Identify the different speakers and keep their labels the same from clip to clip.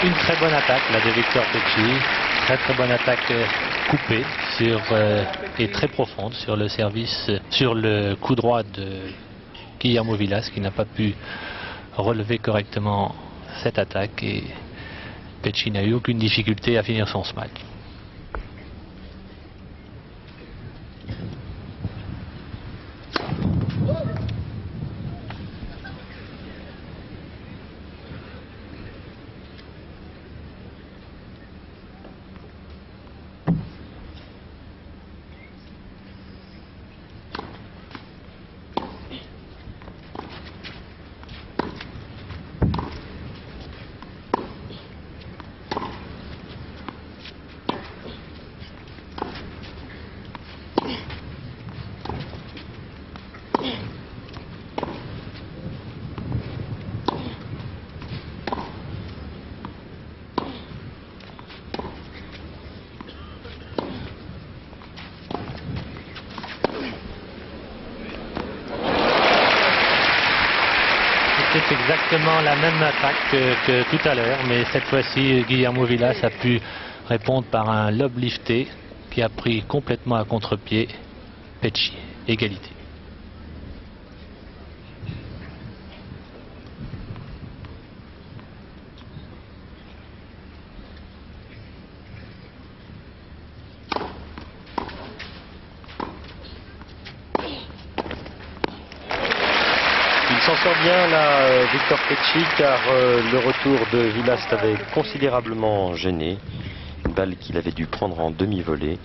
Speaker 1: Une très bonne attaque là de Victor Pecci, très bonne attaque coupée et très profonde sur le service, sur le coup droit de Guillermo Vilas qui n'a pas pu relever correctement cette attaque et Pecci n'a eu aucune difficulté à finir son smack. C'est exactement la même attaque que tout à l'heure, mais cette fois-ci Guillermo Vilas a pu répondre par un lob lifté qui a pris complètement à contre-pied Pecci. Égalité.
Speaker 2: Il s'en sort bien là, Victor Pecci, car le retour de Vilas l'avait considérablement gêné. Une balle qu'il avait dû prendre en demi-volée.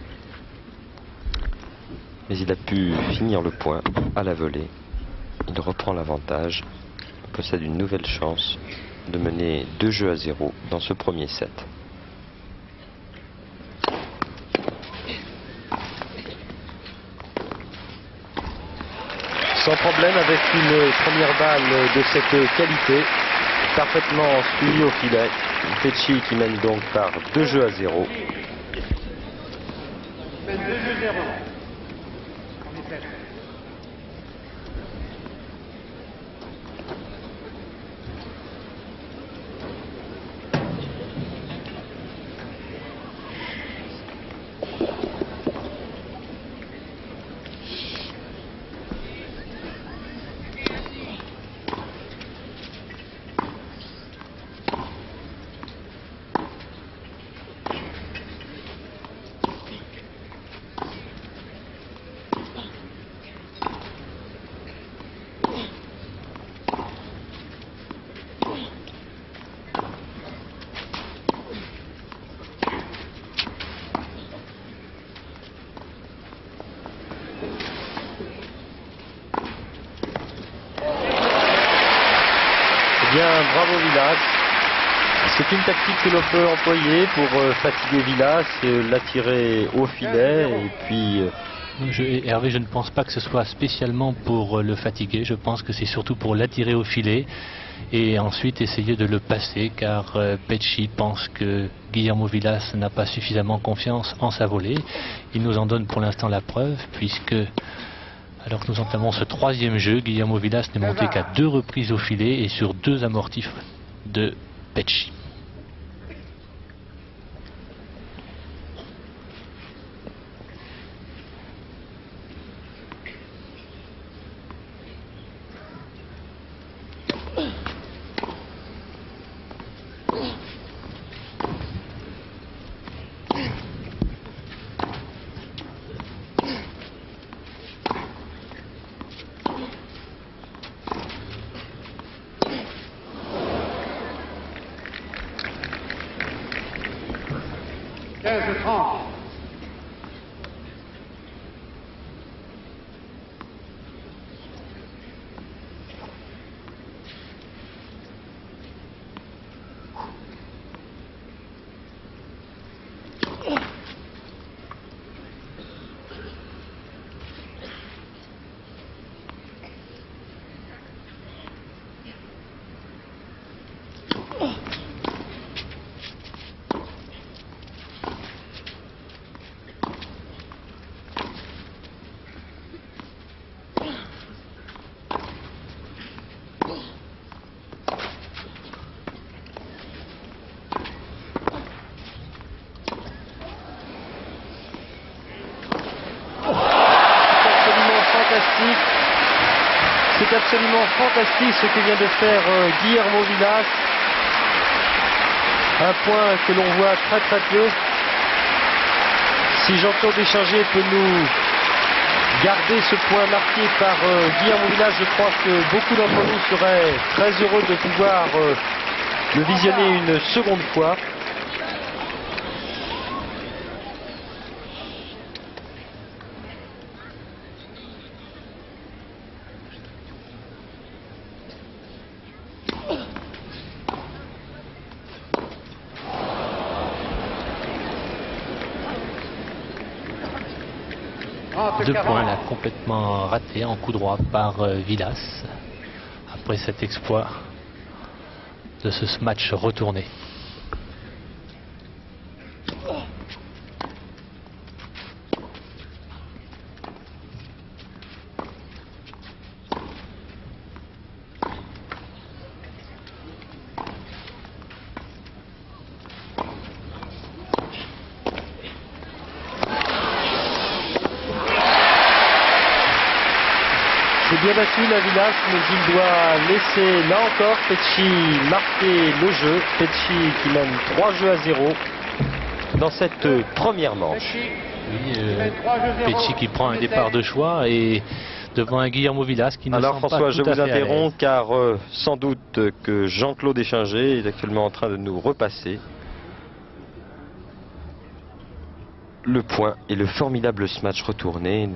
Speaker 2: Mais il a pu finir le point à la volée. Il reprend l'avantage. Il possède une nouvelle chance de mener 2-0 dans ce premier set. Sans problème avec une première balle de cette qualité, parfaitement suivie au filet. Pecci qui mène donc par 2-0. Bien, bravo Vilas. C'est une tactique que l'on peut employer pour fatiguer Vilas, l'attirer au filet et puis...
Speaker 1: Hervé, je ne pense pas que ce soit spécialement pour le fatiguer, je pense que c'est surtout pour l'attirer au filet et ensuite essayer de le passer, car Pecci pense que Guillermo Vilas n'a pas suffisamment confiance en sa volée. Il nous en donne pour l'instant la preuve, puisque alors que nous entamons ce troisième jeu, Guillermo Vilas n'est monté qu'à 2 reprises au filet et sur 2 amortifs de Pecci.
Speaker 2: C'est absolument fantastique ce que vient de faire Guillermo Vilas. Un point que l'on voit très très peu. Si Jean-Claude Deschingé peut nous garder ce point marqué par Guillermo Vilas, je crois que beaucoup d'entre nous seraient très heureux de pouvoir le visionner une seconde fois.
Speaker 1: Deux points là complètement ratés en coup droit par Vilas après cet exploit de ce match retourné.
Speaker 2: Bien battu la Vilas, mais il doit laisser là encore Petchi marquer le jeu. Petchi qui mène 3 jeux à 0 dans cette première manche.
Speaker 1: Oui, Petchi qui prend un départ de choix et devant un Guillermo Vilas qui ne
Speaker 2: Alors
Speaker 1: semble
Speaker 2: François,
Speaker 1: pas
Speaker 2: je
Speaker 1: tout à
Speaker 2: vous
Speaker 1: fait à
Speaker 2: interromps
Speaker 1: l'aise.
Speaker 2: car sans doute que Jean-Claude Deschingé est actuellement en train de nous repasser le point et le formidable smash retourné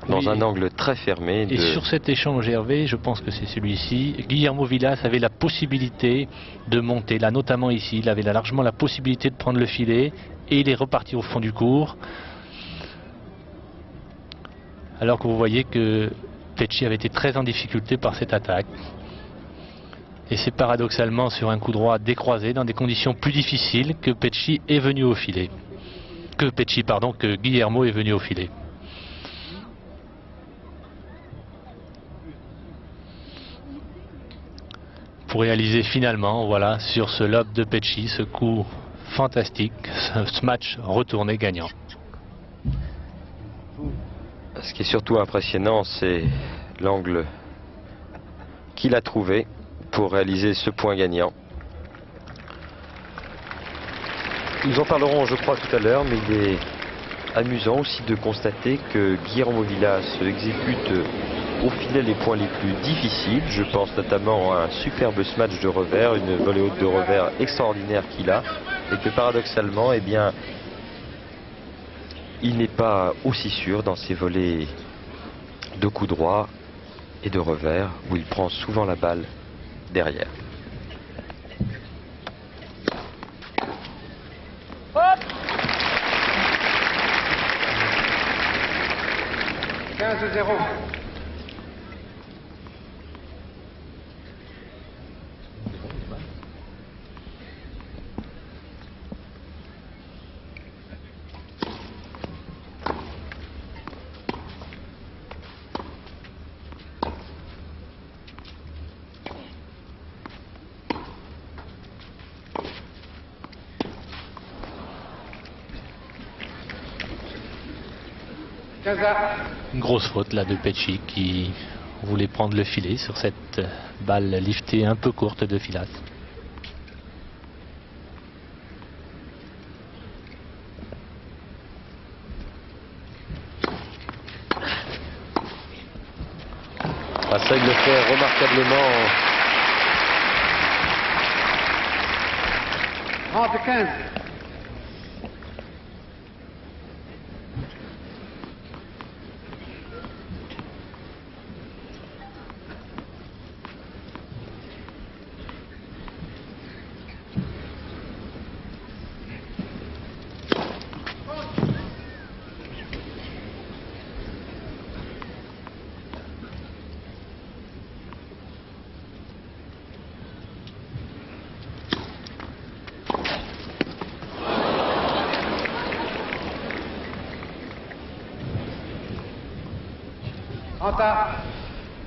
Speaker 2: dans
Speaker 1: Oui,
Speaker 2: un angle très fermé.
Speaker 1: Et sur cet échange, Hervé, je pense que c'est celui-ci, Guillermo Vilas avait la possibilité de monter, là notamment ici, il avait largement la possibilité de prendre le filet et il est reparti au fond du court. Alors que vous voyez que Petchi avait été très en difficulté par cette attaque. Et c'est paradoxalement sur un coup droit décroisé, dans des conditions plus difficiles, que Petchi est venu au filet. Que Guillermo est venu au filet. Pour réaliser finalement, voilà, sur ce lob de Petchi, ce coup fantastique, ce match retourné gagnant.
Speaker 2: Ce qui est surtout impressionnant, c'est l'angle qu'il a trouvé pour réaliser ce point gagnant. Nous en parlerons, je crois, tout à l'heure, mais il est amusant aussi de constater que Guillermo Vilas exécute au filet les points les plus difficiles. Je pense notamment à un superbe smash de revers, une volée haute de revers extraordinaire qu'il a, et que paradoxalement, eh bien, il n'est pas aussi sûr dans ses volées de coups droits et de revers, où il prend souvent la balle derrière.
Speaker 3: Hop 15-0.
Speaker 1: Une grosse faute là de Petchi qui voulait prendre le filet sur cette balle liftée un peu courte de Vilas.
Speaker 2: Ah, ça, il le fait remarquablement.
Speaker 3: 30-15.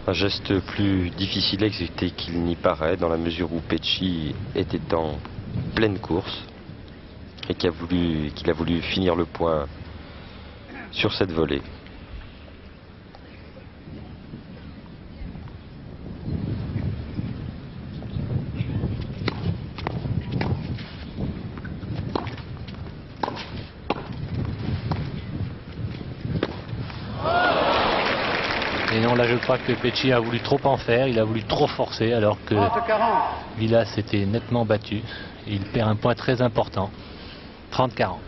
Speaker 2: Un geste plus difficile à exécuter qu'il n'y paraît, dans la mesure où Petchi était en pleine course et qu'il a voulu finir le point sur cette volée.
Speaker 1: non, là je crois que Pecci a voulu trop en faire, il a voulu trop forcer alors que
Speaker 3: 30-40.
Speaker 1: Vilas s'était nettement battu. Il perd un point très important. 30-40.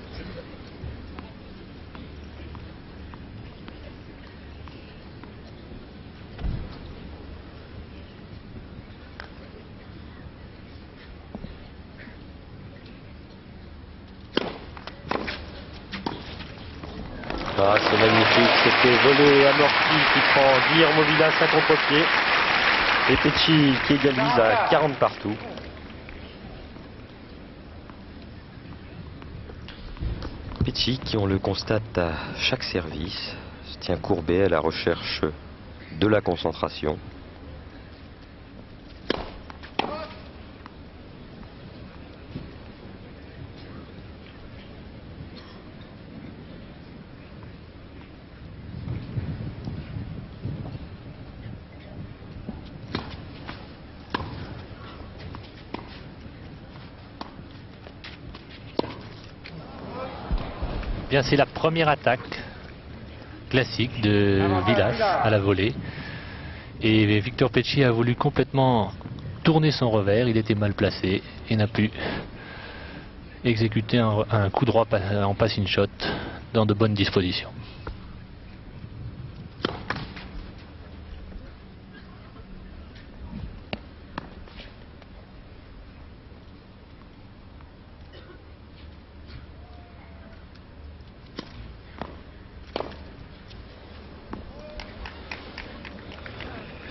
Speaker 2: Ah, c'est magnifique, c'était volé amorti qui prend Guillermo Vilas à contre-pied. Et Pecci qui égalise à 40 partout. Pecci, qui on le constate à chaque service, se tient courbé à la recherche de la concentration.
Speaker 1: Bien, c'est la première attaque classique de Vilas à la volée. Et Victor Pecci a voulu complètement tourner son revers. Il était mal placé et n'a pu exécuter un coup droit en passing shot dans de bonnes dispositions.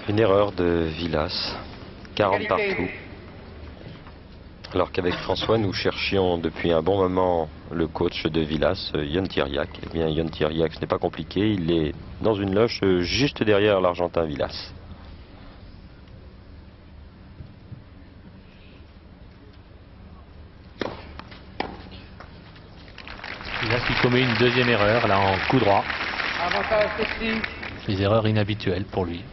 Speaker 2: Une erreur de Vilas, 40 partout. Alors qu'avec François, nous cherchions depuis un bon moment le coach de Vilas, Ion Tiriac. Eh bien, Ion Tiriac, ce n'est pas compliqué, il est dans une loge juste derrière l'Argentin Vilas.
Speaker 1: Vilas qui commet une deuxième erreur, là en coup droit.
Speaker 3: Avantage Pecci.
Speaker 1: Des erreurs inhabituelles pour lui.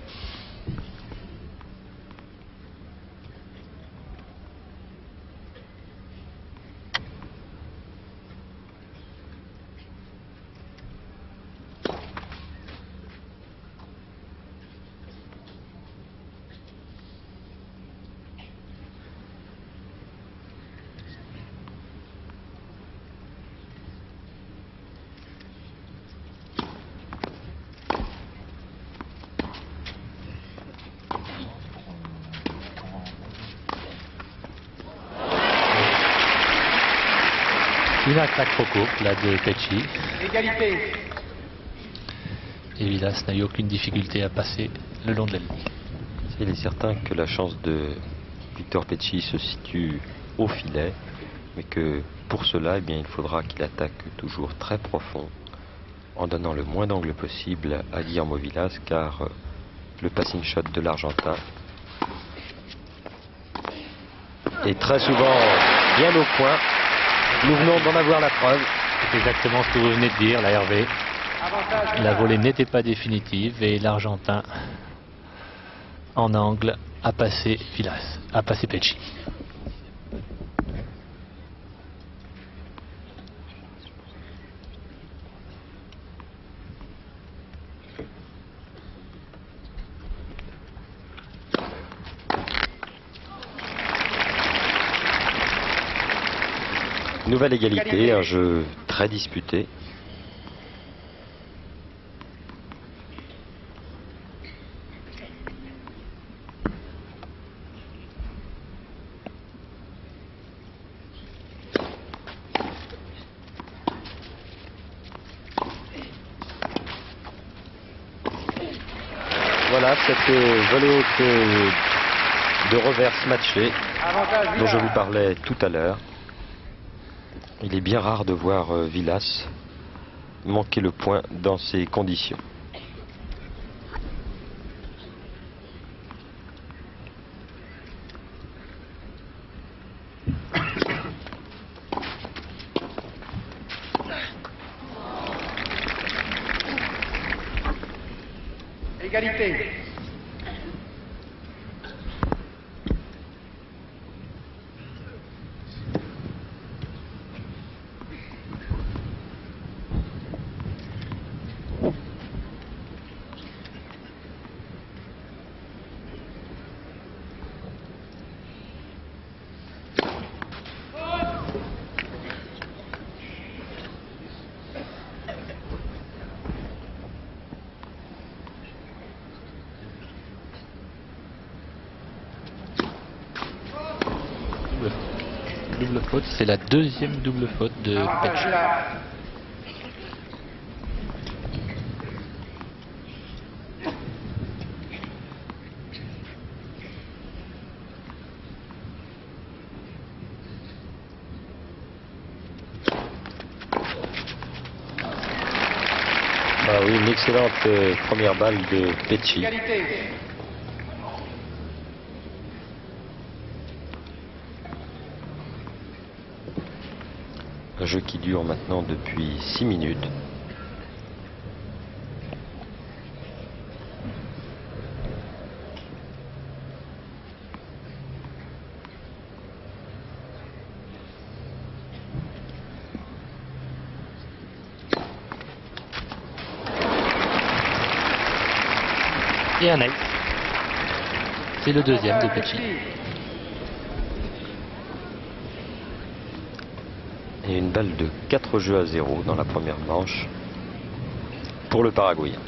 Speaker 1: Une attaque trop courte là de Pecci.
Speaker 3: Égalité.
Speaker 1: Et Vilas n'a eu aucune difficulté à passer le long de la ligne.
Speaker 2: Il est certain que la chance de Victor Pecci se situe au filet, mais que pour cela, eh bien, il faudra qu'il attaque toujours très profond, en donnant le moins d'angle possible à Guillermo Vilas, car le passing shot de l'Argentin est très souvent bien au point. Nous venons d'en avoir la preuve.
Speaker 1: C'est exactement ce que vous venez de dire, la Hervé.
Speaker 3: Avantage.
Speaker 1: La volée n'était pas définitive et l'Argentin en angle a passé Vilas, a passé Pecci.
Speaker 2: Nouvelle égalité, un jeu très disputé. Voilà cette volée haute de reverse matchée
Speaker 3: Avantage
Speaker 2: dont je
Speaker 3: Vilas.
Speaker 2: vous parlais tout à l'heure. Il est bien rare de voir Vilas manquer le point dans ces conditions.
Speaker 3: Égalité.
Speaker 1: faute, c'est la deuxième double faute de
Speaker 3: Avantage
Speaker 1: Petchi.
Speaker 3: Villas.
Speaker 2: Ah oui, une excellente première balle de Petchi.
Speaker 3: Égalité.
Speaker 2: Un jeu qui dure maintenant depuis 6 minutes.
Speaker 1: Et un ace. C'est le deuxième de Petchi.
Speaker 2: Et une balle de 4 jeux à 0 dans la première manche pour le Paraguayen.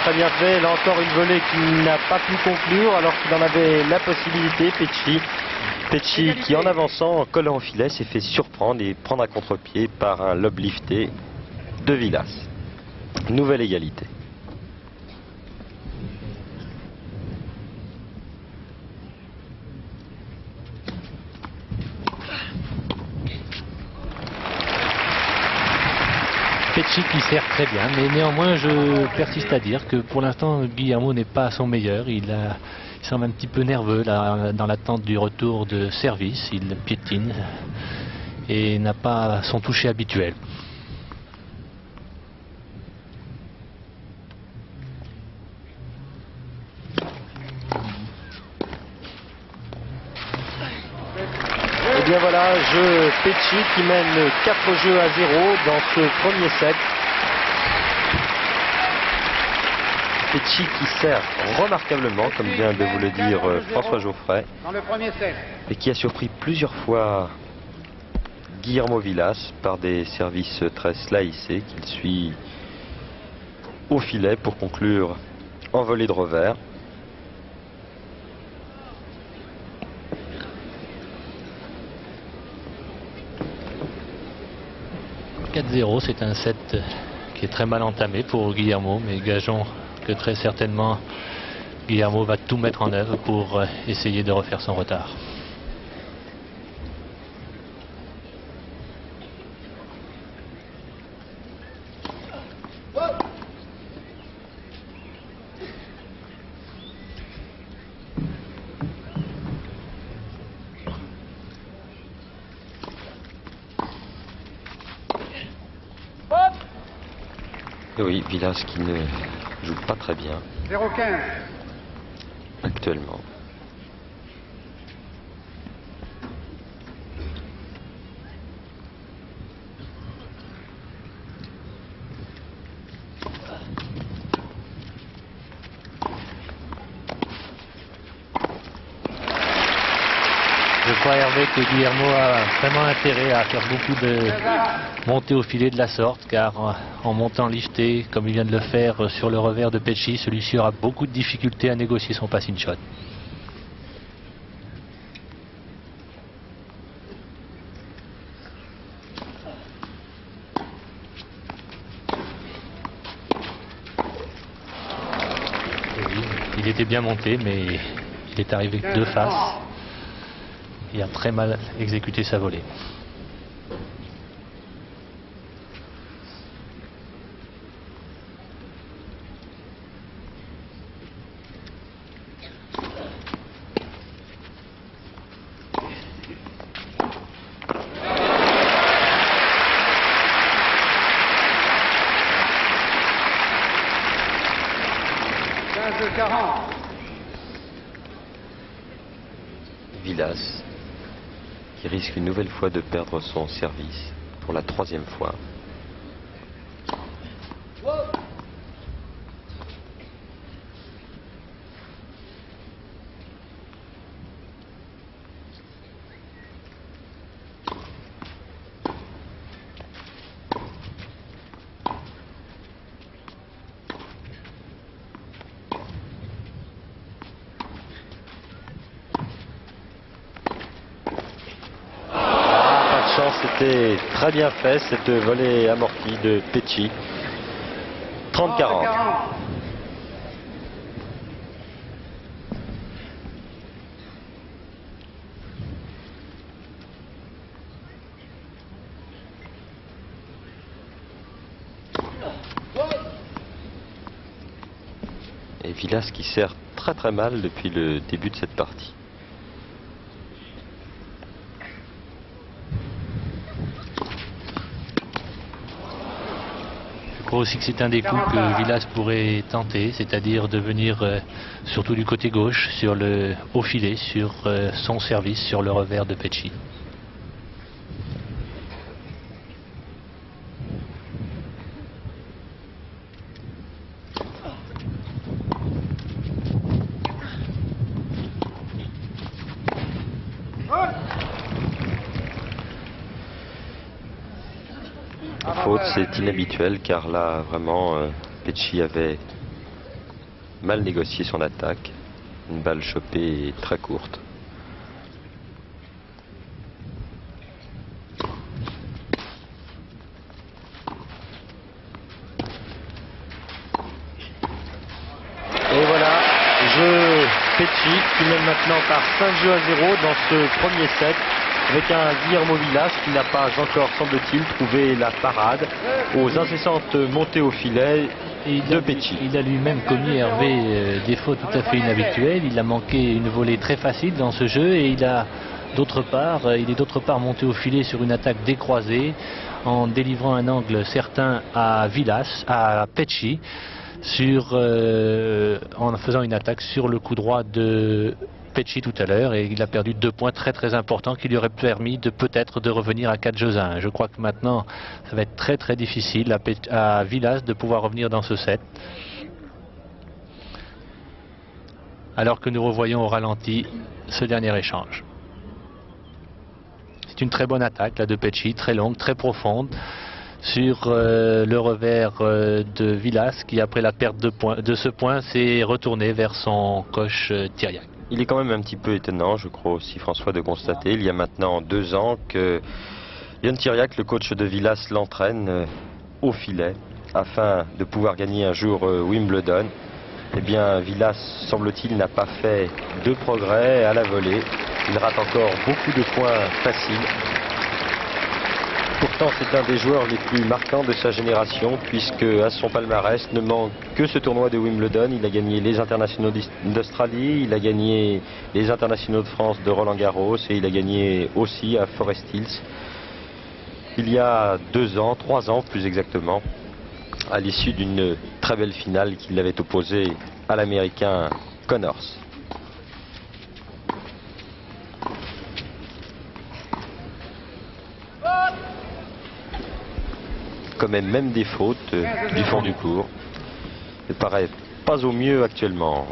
Speaker 2: Très bien fait, là encore une volée qui n'a pas pu conclure alors qu'il en avait la possibilité. Petchi qui en avançant, en collant au filet, s'est fait surprendre et prendre à contre-pied par un lob lifté de Villas. Nouvelle égalité.
Speaker 1: Petchi qui sert très bien, mais néanmoins je persiste à dire que pour l'instant Guillermo n'est pas à son meilleur. Il semble un petit peu nerveux là, dans l'attente du retour de service. Il piétine et n'a pas son toucher habituel.
Speaker 2: Et bien voilà, jeu Petchi qui mène 4 jeux à 0 dans ce premier set. Petchi qui sert remarquablement, comme vient de vous le dire François Geoffrey,
Speaker 3: Dans le premier set.
Speaker 2: et qui a surpris plusieurs fois Guillermo Villas par des services très slicés qu'il suit au filet pour conclure en volée de revers.
Speaker 1: 4-0, c'est un set qui est très mal entamé pour Guillermo, mais gageons que très certainement Guillermo va tout mettre en œuvre pour essayer de refaire son retard.
Speaker 2: Et oui, Villas qui ne joue pas très bien
Speaker 3: 0-15.
Speaker 2: actuellement.
Speaker 1: Je crois, Hervé, que Guillermo a vraiment intérêt à faire beaucoup de montées au filet de la sorte, car en montant lifté, comme il vient de le faire sur le revers de Petchi, celui-ci aura beaucoup de difficultés à négocier son passing shot. Et oui, il était bien monté, mais il est arrivé de face. Il a très mal exécuté sa volée.
Speaker 2: Villas qui risque une nouvelle fois de perdre son service pour la 3e fois. c'était très bien fait, cette volée amortie de Pecci. 30-40. Et Vilas qui sert très très mal depuis le début de cette partie.
Speaker 1: Je crois aussi que c'est un des coups que Vilas pourrait tenter, c'est-à-dire de venir surtout du côté gauche au filet sur son service sur le revers de Pecci.
Speaker 2: Faute, c'est inhabituel car là vraiment Pecci avait mal négocié son attaque. Une balle chopée très courte. Et voilà, jeu Pecci qui mène maintenant par 5 jeux à 0 dans ce premier set. Avec un Guillermo Vilas qui n'a pas encore, semble-t-il, trouvé la parade aux incessantes montées au filet de Pecci.
Speaker 1: Il a lui-même commis, Hervé, des fautes tout à fait inhabituelles. Il a manqué une volée très facile dans ce jeu et il est d'autre part monté au filet sur une attaque décroisée en délivrant un angle certain à Pecci, en faisant une attaque sur le coup droit de Pecci tout à l'heure, et il a perdu 2 points très très importants qui lui auraient permis peut-être de revenir à 4 jeux à 1. Je crois que maintenant ça va être très très difficile à Vilas de pouvoir revenir dans ce set. Alors que nous revoyons au ralenti ce dernier échange. C'est une très bonne attaque là de Pecci, très longue, très profonde, sur le revers de Vilas qui, après la perte de ce point, s'est retourné vers son coach Tiriac.
Speaker 2: Il est quand même un petit peu étonnant, je crois aussi, François, de constater, il y a maintenant 2 ans, que Yann Tiriac, le coach de Vilas, l'entraîne au filet afin de pouvoir gagner un jour Wimbledon. Eh bien, Vilas, semble-t-il, n'a pas fait de progrès à la volée. Il rate encore beaucoup de points faciles. Pourtant, c'est un des joueurs les plus marquants de sa génération, puisque à son palmarès ne manque que ce tournoi de Wimbledon. Il a gagné les internationaux d'Australie, il a gagné les internationaux de France de Roland Garros et il a gagné aussi à Forest Hills. Il y a 2 ans, 3 ans plus exactement, à l'issue d'une très belle finale qui l'avait opposé à l'Américain Connors. Commet même des fautes du fond du court. Il paraît pas au mieux actuellement.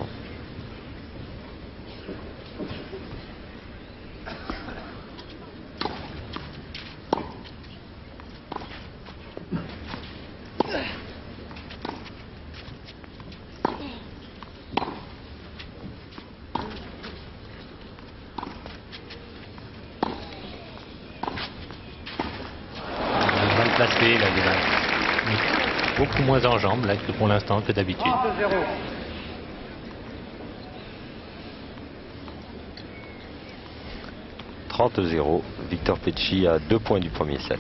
Speaker 1: Placé là, beaucoup moins en jambes là que pour l'instant que d'habitude.
Speaker 2: 30-0. Victor Pecci à 2 points du premier set.